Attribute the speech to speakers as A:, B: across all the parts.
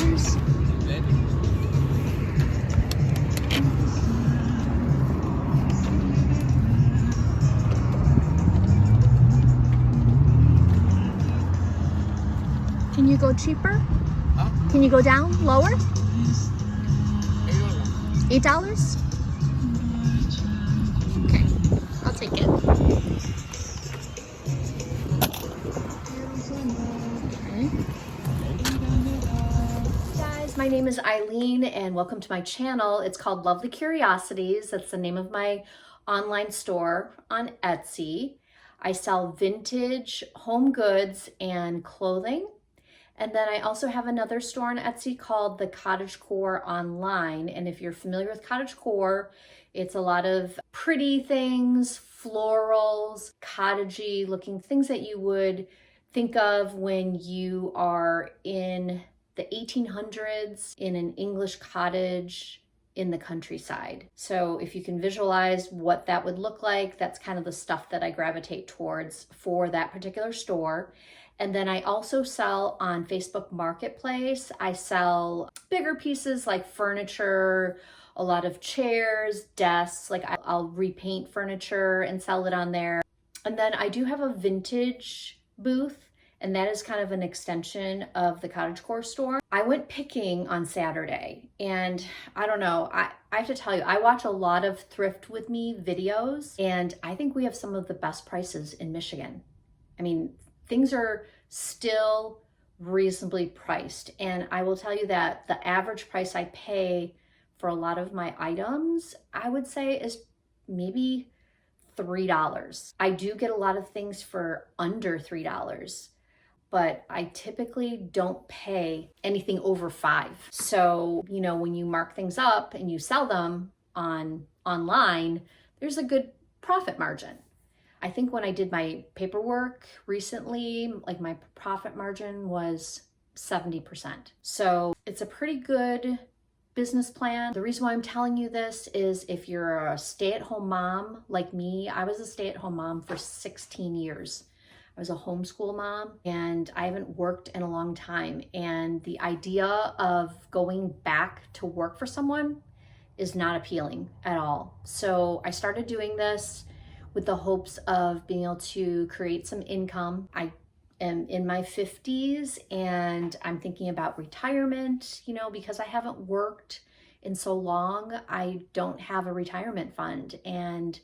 A: $8. Can you go cheaper?
B: Huh?
A: Can you go down lower?
B: $8.
A: $8? Okay, I'll take it. Okay. Guys, my name is Eileen and welcome to my channel. It's called Lovely Curiosities. That's the name of my online store on Etsy. I sell vintage home goods and clothing. And then I also have another store on Etsy called the Cottagecore Online. And if you're familiar with cottagecore, it's a lot of pretty things, florals, cottagey looking things that you would think of when you are in the 1800s in an English cottage in the countryside. So if you can visualize what that would look like, that's kind of the stuff that I gravitate towards for that particular store. And then I also sell on Facebook Marketplace. I sell bigger pieces like furniture, a lot of chairs, desks, like I'll repaint furniture and sell it on there. And then I do have a vintage booth, and that is kind of an extension of the cottagecore store. I went picking on Saturday, and I don't know, I have to tell you, I watch a lot of Thrift With Me videos, and I think we have some of the best prices in Michigan. I mean, things are still reasonably priced. And I will tell you that the average price I pay for a lot of my items, I would say is maybe $3. I do get a lot of things for under $3, but I typically don't pay anything over $5. So, you know, when you mark things up and you sell them online, there's a good profit margin. I think when I did my paperwork recently, like my profit margin was 70%. So it's a pretty good business plan. The reason why I'm telling you this is if you're a stay-at-home mom like me, I was a stay-at-home mom for 16 years. I was a homeschool mom and I haven't worked in a long time. And the idea of going back to work for someone is not appealing at all. So I started doing this with the hopes of being able to create some income. I am in my 50s and I'm thinking about retirement, you know, because I haven't worked in so long, I don't have a retirement fund. And,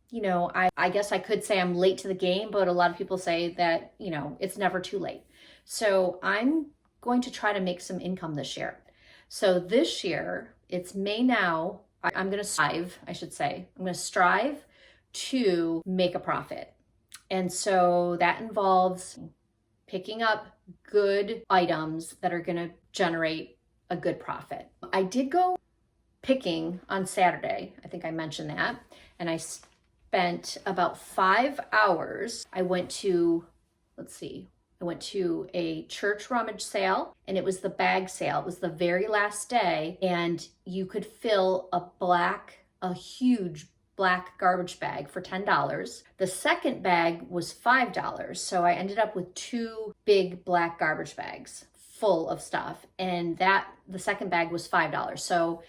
A: you know, I guess I could say I'm late to the game, but a lot of people say that, you know, it's never too late. So I'm going to try to make some income this year. So this year, it's May now, I'm gonna strive, I should say, I'm gonna strive to make a profit. And so that involves picking up good items that are gonna generate a good profit. I did go picking on Saturday, I think I mentioned that, and I spent about 5 hours. I went to a church rummage sale, and it was the bag sale. It was the very last day, and you could fill a huge black garbage bag for $10. The second bag was $5. So I ended up with 2 big black garbage bags full of stuff. And the second bag was $5. So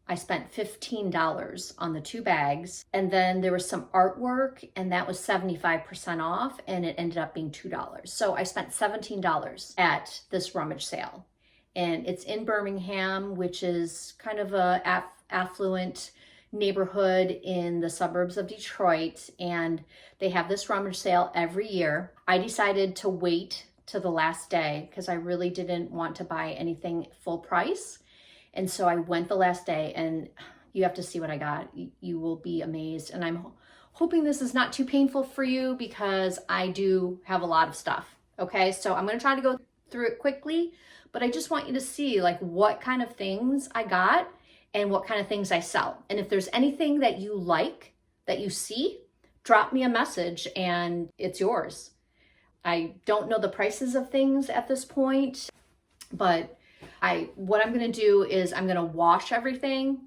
A: I spent $15 on the 2 bags. And then there was some artwork, and that was 75% off, and it ended up being $2. So I spent $17 at this rummage sale. And it's in Birmingham, which is kind of a affluent neighborhood in the suburbs of Detroit, and they have this rummage sale every year. I decided to wait to the last day because I really didn't want to buy anything full price. And so I went the last day, and you have to see what I got. You will be amazed. And I'm hoping this is not too painful for you because I do have a lot of stuff. Okay, so I'm going to try to go through it quickly, but I just want you to see like what kind of things I got and what kind of things I sell. And if there's anything that you like, that you see, drop me a message and it's yours. I don't know the prices of things at this point, but what I'm gonna do is I'm gonna wash everything,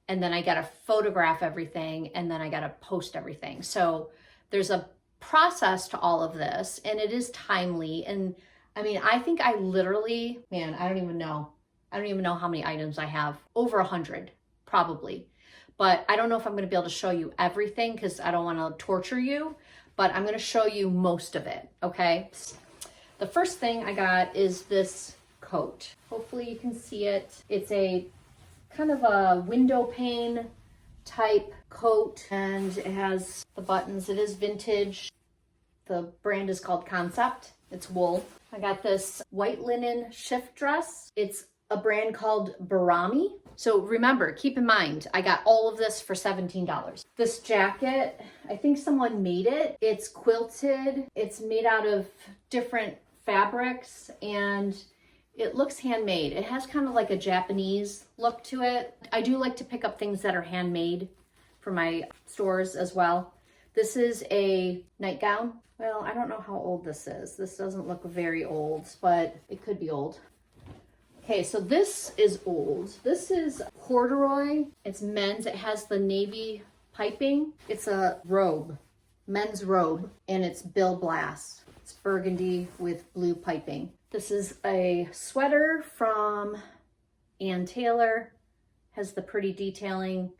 A: and then I gotta photograph everything, and then I gotta post everything. So there's a process to all of this, and it is timely. And I mean, I think I literally, man, I don't even know. I don't even know how many items I have. Over 100, probably. But I don't know if I'm going to be able to show you everything because I don't want to torture you, but I'm going to show you most of it, okay? The first thing I got is this coat. Hopefully you can see it. It's a kind of a window pane type coat, and it has the buttons. It is vintage. The brand is called Concept. It's wool. I got this white linen shift dress. It's a brand called Barami. So remember, keep in mind, I got all of this for $17. This jacket, I think someone made it. It's quilted. It's made out of different fabrics and it looks handmade. It has kind of like a Japanese look to it. I do like to pick up things that are handmade for my stores as well. This is a nightgown. Well, I don't know how old this is. This doesn't look very old, but it could be old. Okay, so this is old. This is corduroy. It's men's. It has the navy piping. It's a robe, men's robe, and it's Bill Blass. It's burgundy with blue piping. This is a sweater from Ann Taylor. Has the pretty detailing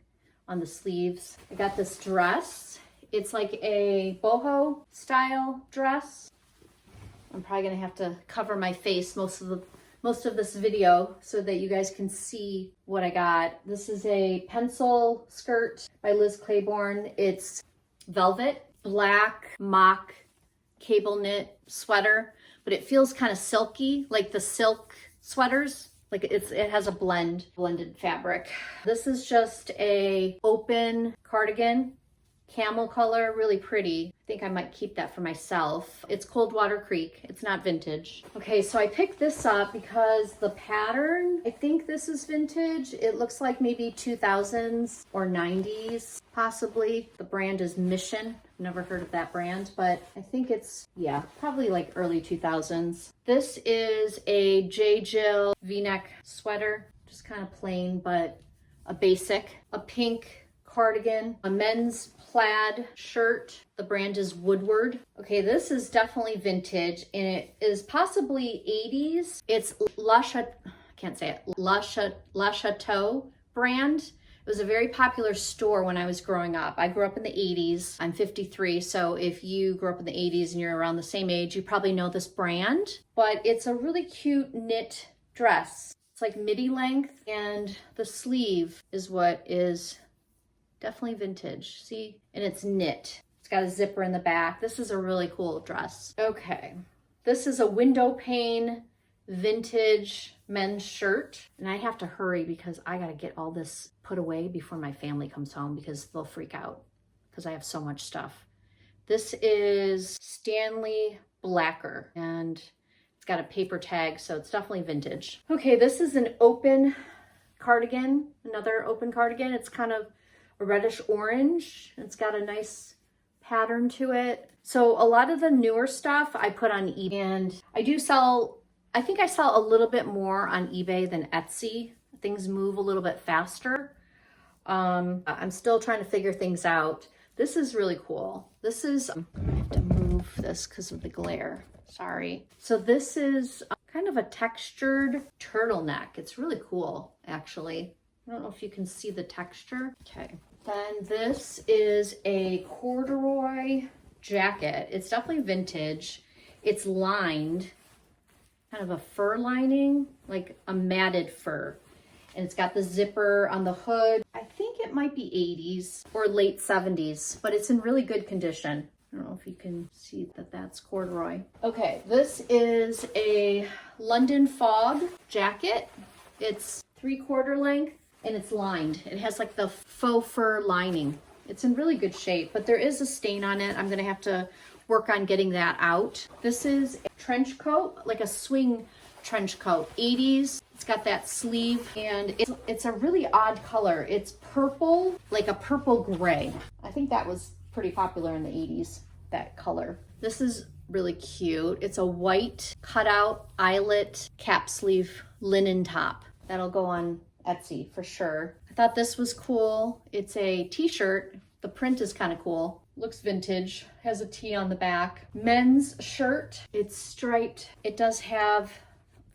A: on the sleeves. I got this dress. It's like a boho style dress. I'm probably gonna have to cover my face most of this video so that you guys can see what I got. This is a pencil skirt by Liz Claiborne. It's velvet, black mock cable knit sweater, but it feels kind of silky, like the silk sweaters. Like it has a blended fabric. This is just a open cardigan, camel color, really pretty. I think I might keep that for myself. It's Coldwater Creek. It's not vintage. Okay, so I picked this up because the pattern, I think this is vintage. It looks like maybe 2000s or 90s, possibly. The brand is Mission. Never heard of that brand, but I think it's, yeah, probably like early 2000s. This is a J. Jill V-neck sweater, just kind of plain, but a basic. A pink cardigan, a men's plaid shirt. The brand is Woodward. Okay, this is definitely vintage and it is possibly 80s. It's La Chateau brand. It was a very popular store when I was growing up. I grew up in the 80s. I'm 53, so if you grew up in the 80s and you're around the same age, you probably know this brand. But it's a really cute knit dress. It's like midi length, and the sleeve is what is definitely vintage. See? And it's knit. It's got a zipper in the back. This is a really cool dress. Okay. This is a window pane vintage men's shirt, and I have to hurry because I got to get all this put away before my family comes home because they'll freak out because I have so much stuff. This is Stanley Blacker and it's got a paper tag, so it's definitely vintage. Okay, this is an open cardigan, another open cardigan. It's kind of a reddish orange. It's got a nice pattern to it. So a lot of the newer stuff I put on eBay, and I think I sell a little bit more on eBay than Etsy. Things move a little bit faster. I'm still trying to figure things out. This is really cool. This is, I have to move this because of the glare. Sorry. So this is kind of a textured turtleneck. It's really cool, actually. I don't know if you can see the texture. Okay. Then this is a corduroy jacket. It's definitely vintage. It's lined, kind of a fur lining, like a matted fur. And it's got the zipper on the hood. I think it might be 80s or late 70s, but it's in really good condition. I don't know if you can see that that's corduroy. Okay, this is a London Fog jacket. It's 3/4 length and it's lined. It has like the faux fur lining. It's in really good shape, but there is a stain on it. I'm gonna have to work on getting that out. This is a trench coat, like a swing trench coat, 80s. It's got that sleeve and it's a really odd color. It's purple, like a purple gray. I think that was pretty popular in the 80s, that color. This is really cute. It's a white cutout eyelet cap sleeve linen top. That'll go on Etsy for sure. I thought this was cool. It's a t-shirt. The print is kind of cool. Looks vintage, has a T on the back. Men's shirt, it's striped. It does have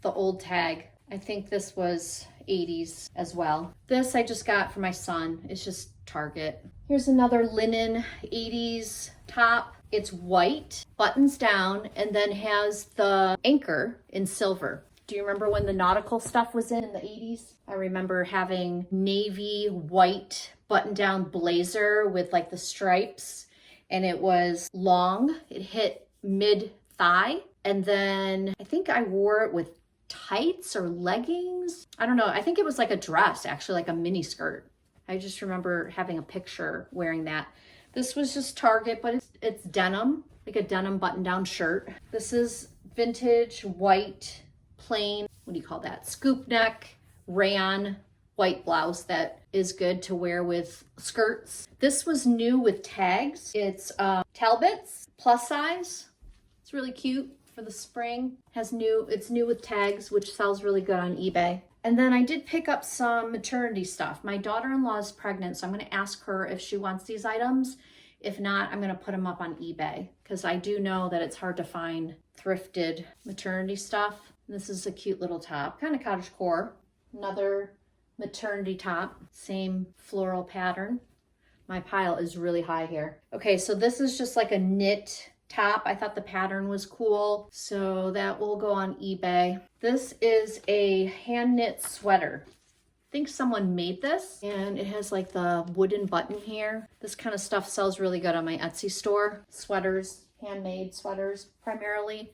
A: the old tag. I think this was 80s as well. This I just got for my son. It's just Target. Here's another linen 80s top. It's white, buttons down, and then has the anchor in silver. Do you remember when the nautical stuff was in the 80s? I remember having navy white button-down blazer with like the stripes, and it was long. It hit mid-thigh, and then I think I wore it with tights or leggings. I don't know. I think it was like a dress, actually, like a mini skirt. I just remember having a picture wearing that. This was just Target, but it's denim, like a denim button-down shirt. This is vintage white, plain, what do you call that? Scoop neck, rayon, white blouse that is good to wear with skirts. This was new with tags. It's Talbot's plus size. It's really cute for the spring. It's new with tags, which sells really good on eBay. And then I did pick up some maternity stuff. My daughter-in-law is pregnant, so I'm going to ask her if she wants these items. If not, I'm going to put them up on eBay because I do know that it's hard to find thrifted maternity stuff. This is a cute little top, kind of cottagecore. Another maternity top, same floral pattern. My pile is really high here. Okay, so this is just like a knit top. I thought the pattern was cool, so that will go on eBay. This is a hand knit sweater. I think someone made this, and it has like the wooden button here. This kind of stuff sells really good on my Etsy store. Sweaters, handmade sweaters primarily.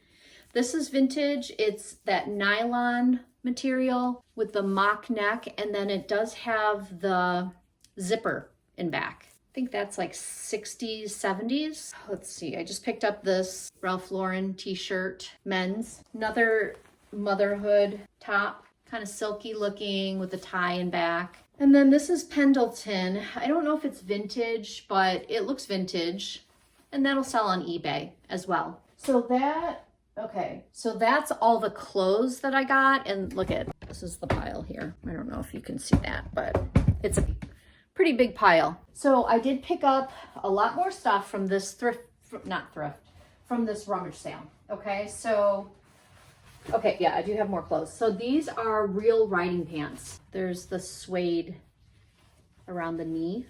A: This is vintage. It's that nylon material with the mock neck, and then it does have the zipper in back. I think that's like 60s, 70s. Let's see, I just picked up this Ralph Lauren t-shirt, men's. Another motherhood top, kind of silky looking with a tie in back. And then this is Pendleton. I don't know if it's vintage, but it looks vintage, and that'll sell on eBay as well. Okay, so that's all the clothes that I got, and look at, this is the pile here. I don't know if you can see that, but it's a pretty big pile. So I did pick up a lot more stuff from this from this rummage sale. Okay, yeah, I do have more clothes. So these are real riding pants. There's the suede around the knee,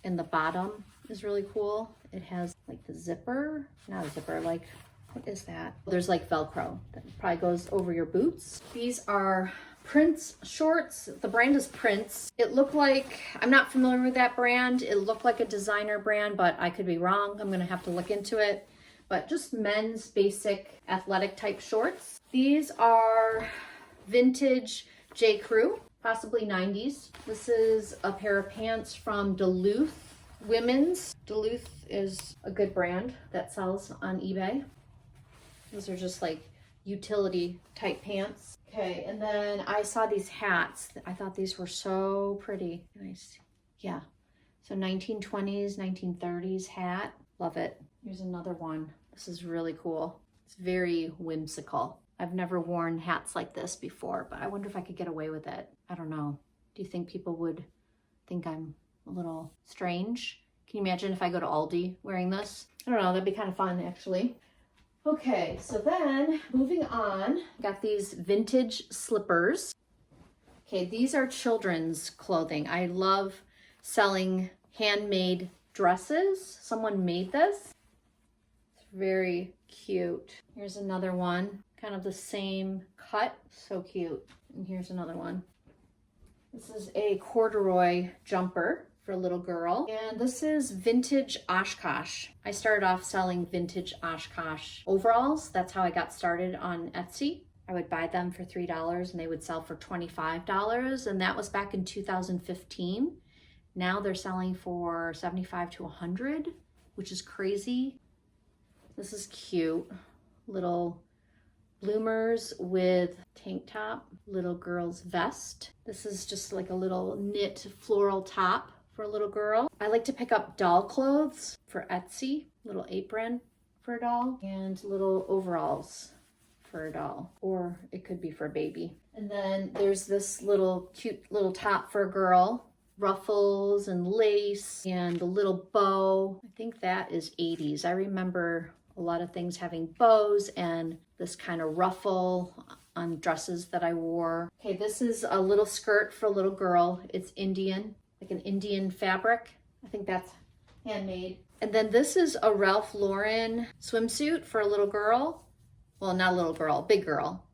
A: and the bottom is really cool. It has like the zipper, not a zipper, like, what is that? There's like Velcro that probably goes over your boots. These are Prince shorts. The brand is Prince. It looked like, I'm not familiar with that brand. It looked like a designer brand, but I could be wrong. I'm gonna have to look into it. But just men's basic athletic type shorts. These are vintage J. Crew, possibly 90s. This is a pair of pants from Duluth Women's. Duluth is a good brand that sells on eBay. These are just like utility type pants. Okay, and then I saw these hats. I thought these were so pretty. Nice. Yeah. So 1920s, 1930s hat. Love it. Here's another one. This is really cool. It's very whimsical. I've never worn hats like this before, but I wonder if I could get away with it. I don't know. Do you think people would think I'm a little strange? Can you imagine if I go to Aldi wearing this? I don't know. That'd be kind of fun, actually. Okay, so then moving on, got these vintage slippers. Okay, these are children's clothing. I love selling handmade dresses. Someone made this. It's very cute. Here's another one, kind of the same cut. So cute. And here's another one. This is a corduroy jumper for a little girl. And this is vintage Oshkosh. I started off selling vintage Oshkosh overalls. That's how I got started on Etsy. I would buy them for $3 and they would sell for $25. And that was back in 2015. Now they're selling for $75 to $100, which is crazy. This is cute. Little bloomers with tank top, little girl's vest. This is just like a little knit floral top for a little girl. I like to pick up doll clothes for Etsy, little apron for a doll, and little overalls for a doll, or it could be for a baby. And then there's this little cute little top for a girl ruffles and lace and the little bow. I think that is 80s. I remember a lot of things having bows and this kind of ruffle on dresses that I wore. Okay, this is a little skirt for a little girl. It's Indian, like an Indian fabric. I think that's handmade. And then this is a Ralph Lauren swimsuit for a little girl. Well, not a little girl, big girl.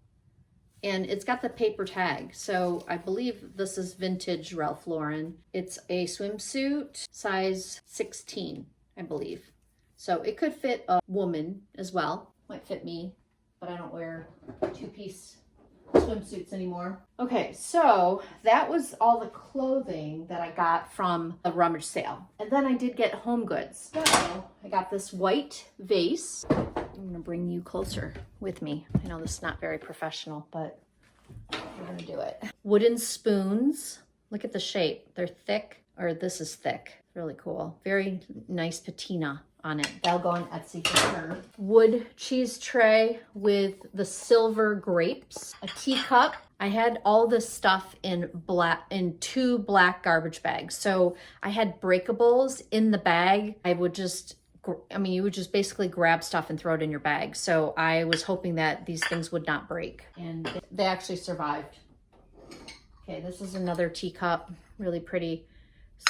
A: And it's got the paper tag. So I believe this is vintage Ralph Lauren. It's a swimsuit, size 16, I believe. So it could fit a woman as well. Might fit me, but I don't wear two-piece swimsuits anymore. Okay, so that was all the clothing that I got from the rummage sale. And then I did get home goods. So I got this white vase. I'm gonna bring you closer with me. I know this is not very professional, but we're gonna do it. Wooden spoons. Look at the shape. They're thick, or this is thick. Really cool. Very nice patina on it. That'll go on Etsy for sure. Wood cheese tray with the silver grapes. A teacup. I had all this stuff in two black garbage bags. So I had breakables in the bag. You would just basically grab stuff and throw it in your bag. So I was hoping that these things would not break, and they actually survived. Okay, this is another teacup, really pretty.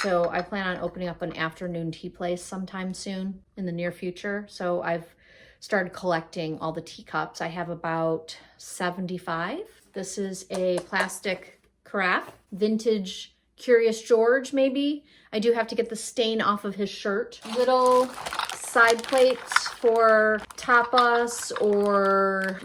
A: So I plan on opening up an afternoon tea place sometime soon in the near future. So I've started collecting all the teacups. I have about 75. This is a plastic carafe, vintage Curious George maybe. I do have to get the stain off of his shirt. Little side plates for tapas or,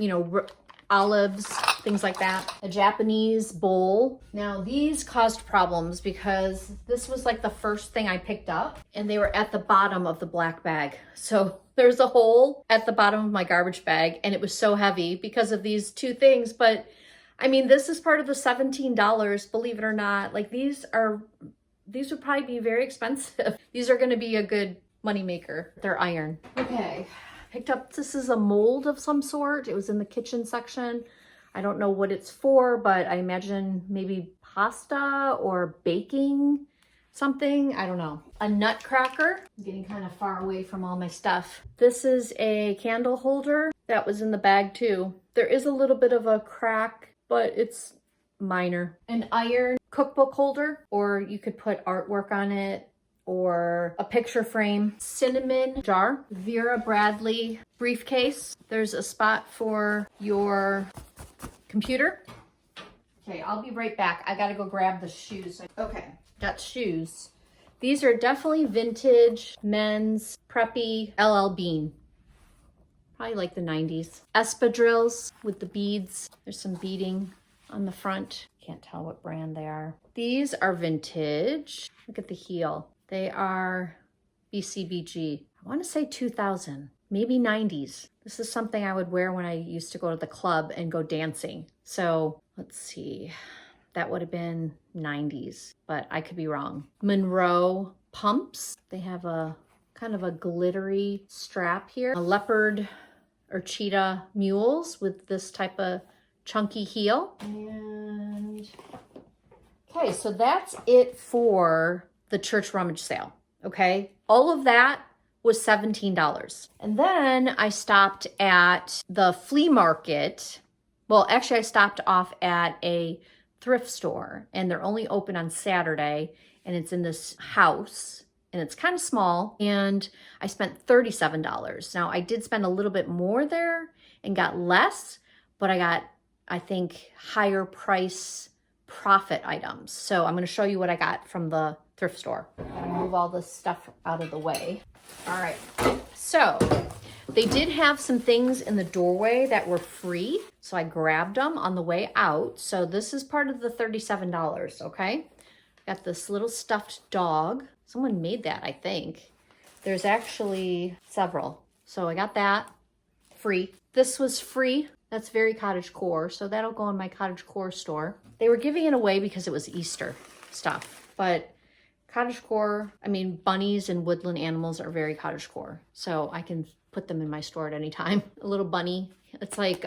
A: olives, things like that. A Japanese bowl. Now these caused problems because this was like the first thing I picked up and they were at the bottom of the black bag. So there's a hole at the bottom of my garbage bag and it was so heavy because of these two things. But I mean, this is part of the $17, believe it or not. Like these would probably be very expensive. These are gonna be a good moneymaker. They're iron. Okay. Picked up, this is a mold of some sort. It was in the kitchen section. I don't know what it's for, but I imagine maybe pasta or baking something. I don't know. A nutcracker. I'm getting kind of far away from all my stuff. This is a candle holder that was in the bag too. There is a little bit of a crack, but it's minor. An iron cookbook holder, or you could put artwork on it, or a picture frame. Cinnamon jar. Vera Bradley briefcase. There's a spot for your computer. Okay, I'll be right back. I gotta go grab the shoes. Okay, got shoes. These are definitely vintage men's preppy LL Bean. Probably like the 90s. Espadrilles with the beads. There's some beading on the front. Can't tell what brand they are. These are vintage. Look at the heel. They are BCBG. I want to say 2000, maybe 90s. This is something I would wear when I used to go to the club and go dancing. So let's see, that would have been 90s, but I could be wrong. Monroe pumps. They have a kind of a glittery strap here. A leopard or cheetah mules with this type of chunky heel. And okay, so that's it for the church rummage sale, okay? All of that was $17. And then I stopped at the flea market. Well, actually I stopped off at a thrift store and they're only open on Saturday and it's in this house and it's kind of small and I spent $37. Now I did spend a little bit more there and got less, but I got, I think, higher price profit items. So I'm going to show you what I got from the thrift store. Move all this stuff out of the way. All right. So they did have some things in the doorway that were free. So I grabbed them on the way out. So this is part of the $37. Okay. Got this little stuffed dog. Someone made that, I think. There's actually several. So I got that free. This was free. That's very cottagecore. So that'll go in my cottagecore store. They were giving it away because it was Easter stuff, but cottagecore, I mean, bunnies and woodland animals are very cottagecore. So I can put them in my store at any time. A little bunny. It's like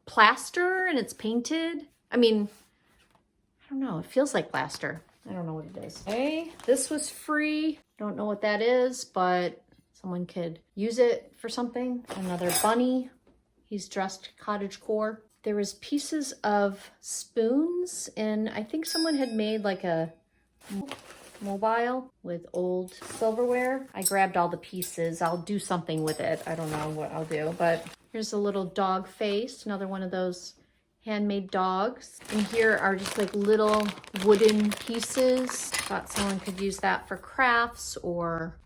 A: plaster and it's painted. I mean, I don't know. It feels like plaster. I don't know what it is. Okay, this was free. Don't know what that is, but someone could use it for something. Another bunny. He's dressed cottagecore. There was pieces of spoons, and I think someone had made like a mobile with old silverware. I grabbed all the pieces. I'll do something with it. I don't know what I'll do, but here's a little dog face, another one of those handmade dogs. And here are just like little wooden pieces. Thought someone could use that for crafts, or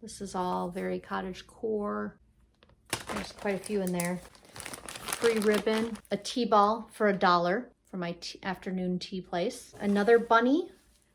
A: this is all very cottage core. There's quite a few in there. Free ribbon, a tea ball for $1 for my afternoon tea place. Another bunny,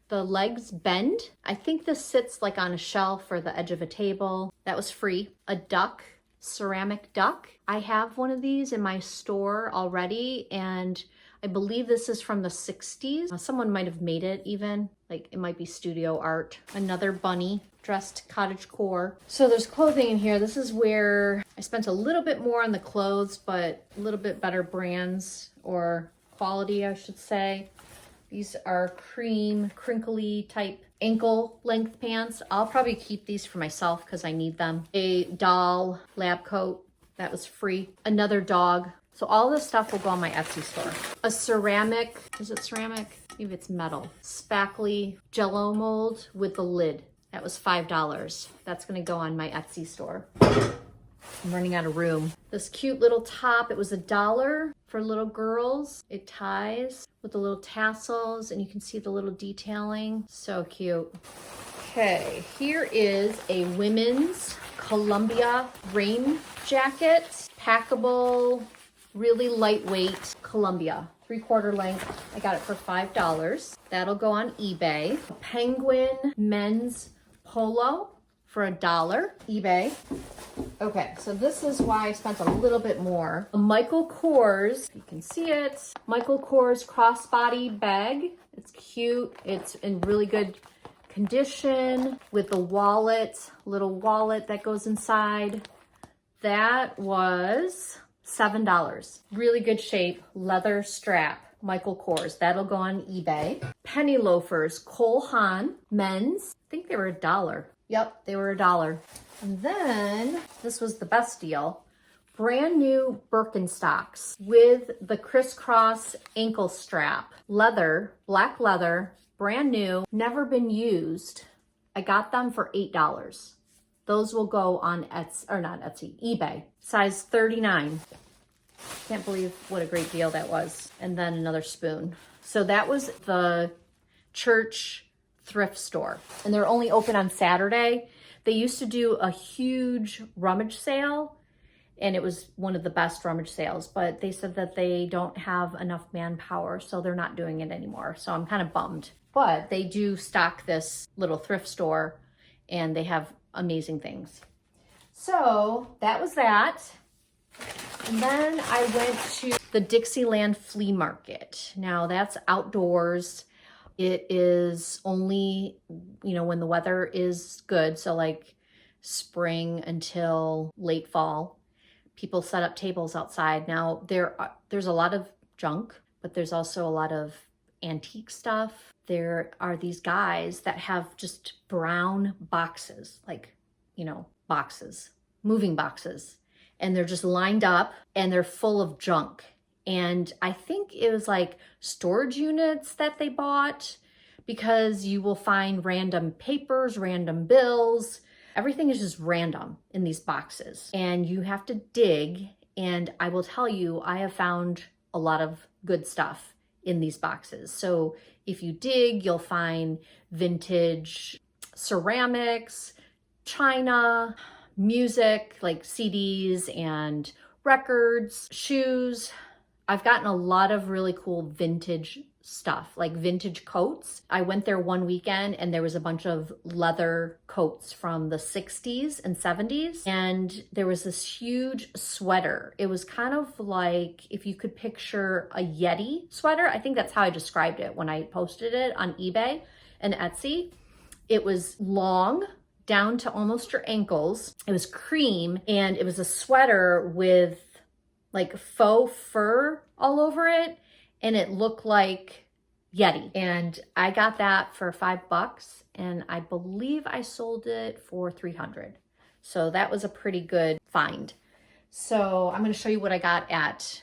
A: the legs bend. I think this sits like on a shelf or the edge of a table. That was free. A duck, ceramic duck. I have one of these in my store already, and I believe this is from the 60s. Someone might have made it even, like it might be studio art. Another bunny, dressed cottagecore. So there's clothing in here. This is where I spent a little bit more on the clothes, but a little bit better brands, or quality, I should say. These are cream, crinkly type ankle length pants. I'll probably keep these for myself because I need them. A doll lab coat, that was free. Another dog. So all this stuff will go on my Etsy store. A ceramic, is it ceramic? Maybe it's metal. Spackly Jello mold with the lid. That was $5. That's gonna go on my Etsy store. I'm running out of room. This cute little top, it was $1 for little girls. It ties with the little tassels, and you can see the little detailing. So cute. Okay, here is a women's Columbia rain jacket. Packable, really lightweight Columbia. 3/4 length. I got it for $5. That'll go on eBay. A penguin men's polo for $1. eBay. Okay, so this is why I spent a little bit more. A Michael Kors, you can see it. Michael Kors crossbody bag. It's cute. It's in really good condition with the wallet, little wallet that goes inside. That was $7. Really good shape, leather strap, Michael Kors. That'll go on eBay. Penny loafers, Cole Haan, men's. I think they were $1. Yep, they were $1. And then, this was the best deal. Brand new Birkenstocks with the crisscross ankle strap. Leather, black leather, brand new, never been used. I got them for $8. Those will go on Etsy, or not Etsy, eBay. Size 39. Can't believe what a great deal that was. And then another spoon. So that was the church thrift store. And they're only open on Saturday. They used to do a huge rummage sale, and it was one of the best rummage sales, but they said that they don't have enough manpower, so they're not doing it anymore. So I'm kind of bummed. But they do stock this little thrift store, and they have amazing things. So that was that. And then I went to the Dixie Land Flea Market. Now that's outdoors. It is only, when the weather is good. So like spring until late fall, people set up tables outside. Now there's a lot of junk, but there's also a lot of antique stuff. There are these guys that have just brown boxes, like, boxes, moving boxes. And they're just lined up and they're full of junk. And I think it was like storage units that they bought, because you will find random papers, random bills. Everything is just random in these boxes. And you have to dig. And I will tell you, I have found a lot of good stuff in these boxes. So if you dig, you'll find vintage ceramics, china, music, like CDs and records, shoes. I've gotten a lot of really cool vintage stuff, like vintage coats. I went there one weekend and there was a bunch of leather coats from the 60s and 70s. And there was this huge sweater. It was kind of like, if you could picture a Yeti sweater, I think that's how I described it when I posted it on eBay and Etsy. It was long, down to almost your ankles. It was cream, and it was a sweater with like faux fur all over it. And it looked like Yeti. And I got that for $5 and I believe I sold it for $300. So that was a pretty good find. So I'm going to show you what I got at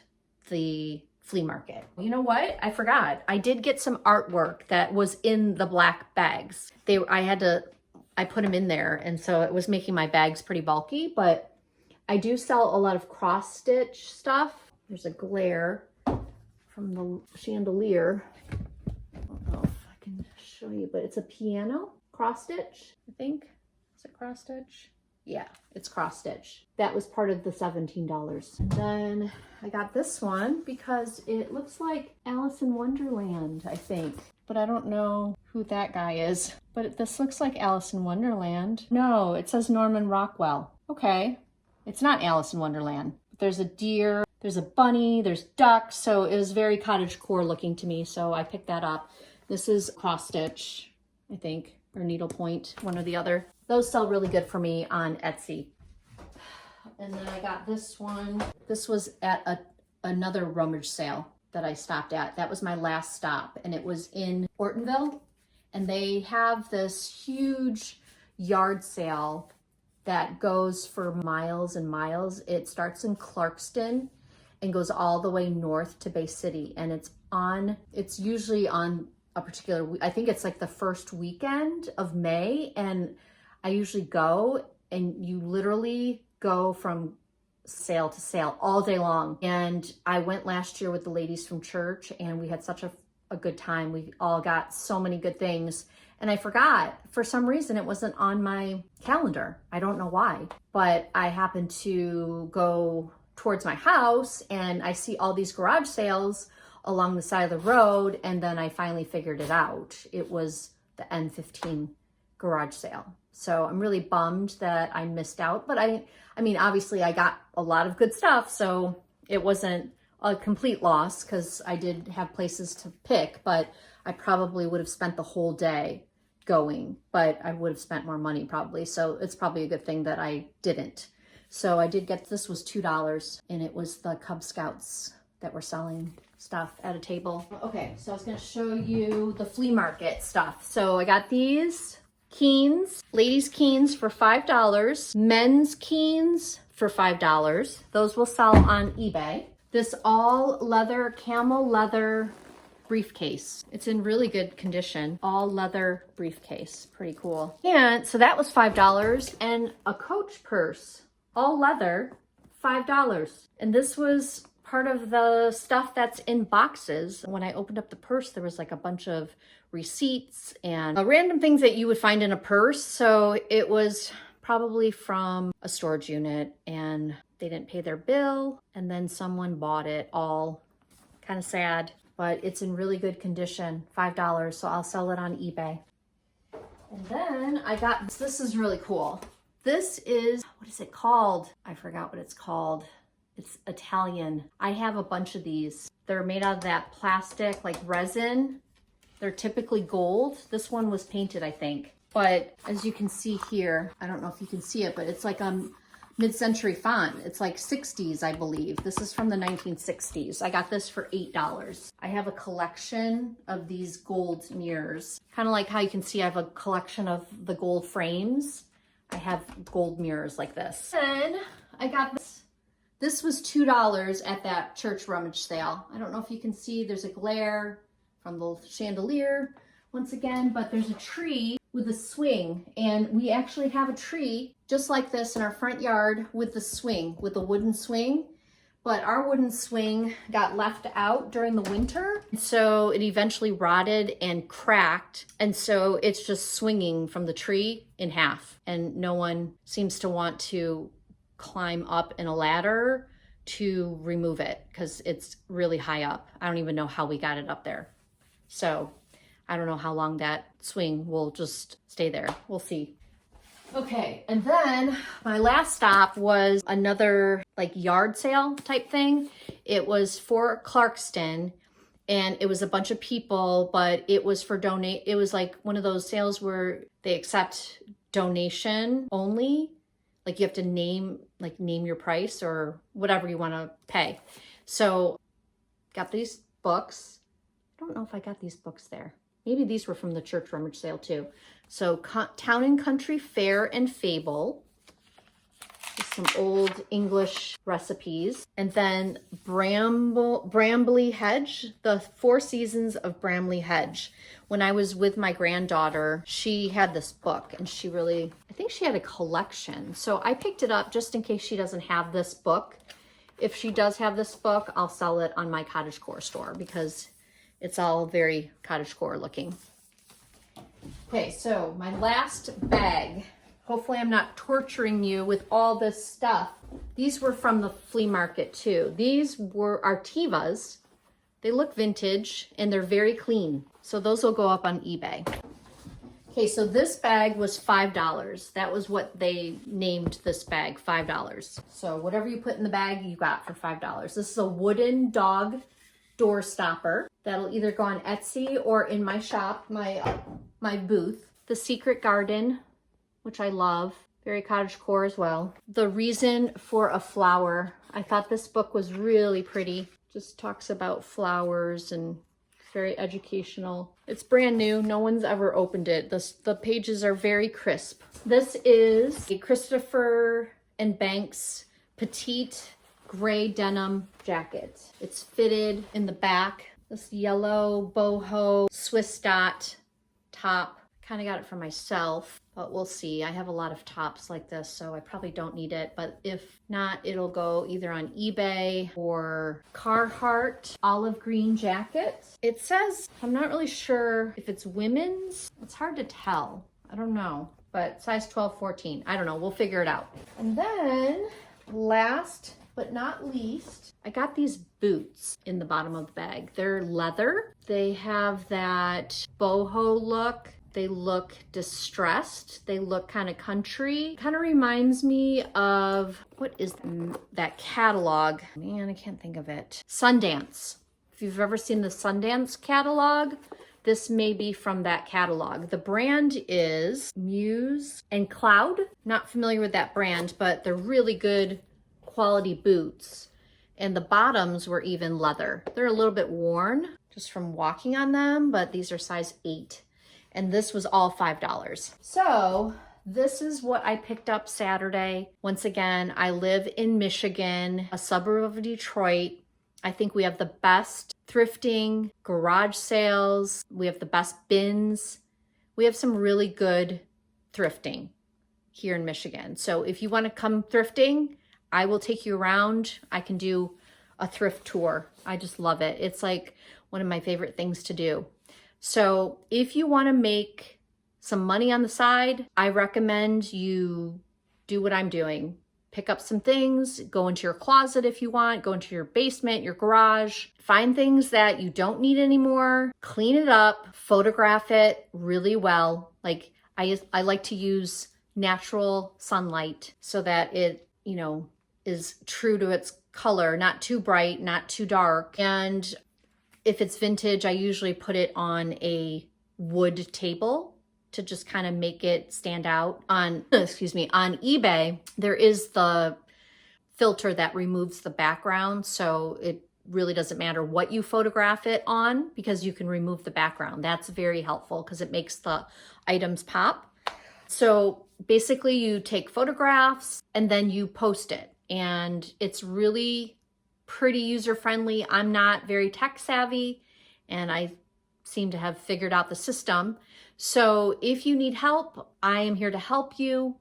A: the flea market. You know what? I forgot. I did get some artwork that was in the black bags. I put them in there, and so it was making my bags pretty bulky, but I do sell a lot of cross stitch stuff. There's a glare from the chandelier. I don't know if I can show you, but it's a piano cross stitch, I think. Is it cross stitch? Yeah, it's cross stitch. That was part of the $17. And then I got this one because it looks like Alice in Wonderland, I think. But I don't know who that guy is. But this looks like Alice in Wonderland. No, it says Norman Rockwell. Okay, it's not Alice in Wonderland. There's a deer, there's a bunny, there's ducks. So it was very cottagecore looking to me. So I picked that up. This is cross stitch, I think, or needlepoint, one or the other. Those sell really good for me on Etsy. And then I got this one. This was at another rummage sale that I stopped at. That was my last stop, and it was in Ortonville. And they have this huge yard sale that goes for miles and miles. It starts in Clarkston and goes all the way north to Bay City. And it's usually on a particular, I think it's like the first weekend of May. And I usually go, and you literally go from sale to sale all day long. And I went last year with the ladies from church, and we had such a good time. We all got so many good things. And I forgot, for some reason, it wasn't on my calendar. I don't know why, but I happened to go towards my house and I see all these garage sales along the side of the road. And then I finally figured it out. It was the N15 garage sale. So I'm really bummed that I missed out, but I mean, obviously I got a lot of good stuff, so it wasn't a complete loss because I did have places to pick, but I probably would have spent the whole day going, but I would have spent more money probably. So it's probably a good thing that I didn't. So I did get, this was $2, and it was the Cub Scouts that were selling stuff at a table. Okay, so I was gonna show you the flea market stuff. So I got these Keens, ladies' Keens for $5, men's Keens for $5. Those will sell on eBay. This all leather, camel leather briefcase. It's in really good condition. All leather briefcase, pretty cool. And so that was $5, and a Coach purse, all leather, $5. And this was part of the stuff that's in boxes. When I opened up the purse, there was like a bunch of receipts and random things that you would find in a purse. So it was probably from a storage unit, and they didn't pay their bill, and then someone bought it. All kind of sad, but it's in really good condition. $5, so I'll sell it on eBay. And then I got, this is really cool. This is, what is it called? I forgot what it's called. It's Italian. I have a bunch of these. They're made out of that plastic, like resin. They're typically gold. This one was painted, I think. But as you can see here, I don't know if you can see it, but it's like a mid-century font. It's like 60s, I believe. This is from the 1960s. I got this for $8. I have a collection of these gold mirrors. Kind of like how you can see I have a collection of the gold frames. I have gold mirrors like this. Then I got this. This was $2 at that church rummage sale. I don't know if you can see, there's a glare from the chandelier once again, but there's a tree with a swing, and we actually have a tree just like this in our front yard with the swing, with a wooden swing. But our wooden swing got left out during the winter, so it eventually rotted and cracked, and so it's just swinging from the tree in half, and no one seems to want to climb up in a ladder to remove it because it's really high up. I don't even know how we got it up there. So I don't know how long that swing will just stay there. We'll see. Okay, and then my last stop was another like yard sale type thing. It was for Clarkston, and it was a bunch of people, but it was for donate. It was like one of those sales where they accept donation only. Like you have to name your price or whatever you want to pay. So got these books. I don't know if I got these books there. Maybe these were from the church rummage sale too. So Town and Country Fare and Fable. Some old English recipes. And then Bramley Hedge, the 4 Seasons of Bramley Hedge. When I was with my granddaughter, she had this book and I think she had a collection. So I picked it up just in case she doesn't have this book. If she does have this book, I'll sell it on my cottagecore store because it's all very cottagecore looking. Okay, so my last bag. Hopefully I'm not torturing you with all this stuff. These were from the flea market too. These were Artivas. They look vintage and they're very clean. So those will go up on eBay. Okay, so this bag was $5. That was what they named this bag, $5. So whatever you put in the bag, you got for $5. This is a wooden dog door stopper. That'll either go on Etsy or in my shop, my booth. The Secret Garden, which I love, very cottagecore as well. The Reason for a Flower. I thought this book was really pretty. Just talks about flowers and very educational. It's brand new. No one's ever opened it. The pages are very crisp. This is a Christopher and Banks petite gray denim jacket. It's fitted in the back. This yellow boho Swiss dot top. Kind of got it for myself, but we'll see. I have a lot of tops like this, so I probably don't need it, but if not, it'll go either on eBay or Carhartt. Olive green jacket. It says, I'm not really sure if it's women's. It's hard to tell. I don't know, but size 12, 14. I don't know. We'll figure it out. And then last but not least, I got these boots in the bottom of the bag. They're leather. They have that boho look. They look distressed. They look kind of country. Kind of reminds me of, what is that catalog? Man, I can't think of it. Sundance. If you've ever seen the Sundance catalog, this may be from that catalog. The brand is Muse and Cloud. Not familiar with that brand, but they're really good quality boots. And the bottoms were even leather. They're a little bit worn just from walking on them, but these are size 8. And this was all $5. So this is what I picked up Saturday. Once again, I live in Michigan, a suburb of Detroit. I think we have the best thrifting, garage sales. We have the best bins. We have some really good thrifting here in Michigan. So if you want to come thrifting, I will take you around. I can do a thrift tour. I just love it. It's like one of my favorite things to do. So if you want to make some money on the side, I recommend you do what I'm doing. Pick up some things, go into your closet if you want, go into your basement, your garage, find things that you don't need anymore, clean it up, photograph it really well. Like I like to use natural sunlight so that it, is true to its color, not too bright, not too dark. And if it's vintage, I usually put it on a wood table to just kind of make it stand out. On eBay, there is the filter that removes the background. So it really doesn't matter what you photograph it on because you can remove the background. That's very helpful because it makes the items pop. So basically you take photographs and then you post it. And it's really pretty user-friendly. I'm not very tech savvy and I seem to have figured out the system. So if you need help, I am here to help you.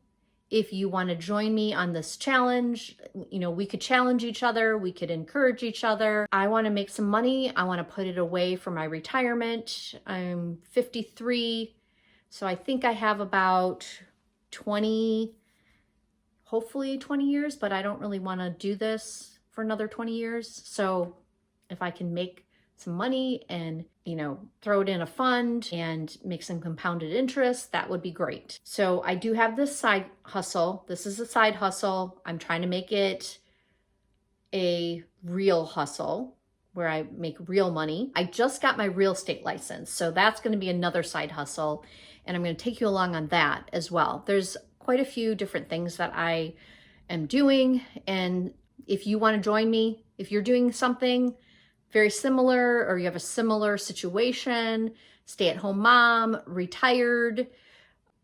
A: If you want to join me on this challenge, we could challenge each other. We could encourage each other. I want to make some money. I want to put it away for my retirement. I'm 53. So I think I have about 20, hopefully 20 years, but I don't really want to do this for another 20 years. So if I can make some money and, throw it in a fund and make some compounded interest, that would be great. So I do have this side hustle. This is a side hustle. I'm trying to make it a real hustle where I make real money. I just got my real estate license. So that's going to be another side hustle. And I'm going to take you along on that as well. There's quite a few different things that I am doing. And if you want to join me, if you're doing something, very similar, or you have a similar situation, stay-at-home mom, retired,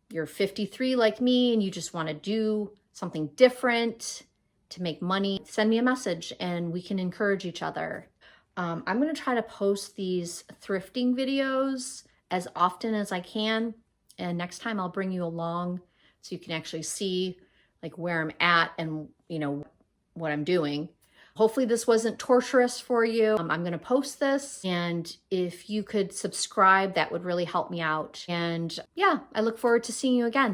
A: you're 53 like me, and you just want to do something different to make money, send me a message and we can encourage each other. I'm going to try to post these thrifting videos as often as I can. And next time I'll bring you along so you can actually see like where I'm at and, you know, what I'm doing. Hopefully this wasn't torturous for you. I'm going to post this, and if you could subscribe, that would really help me out. And yeah, I look forward to seeing you again.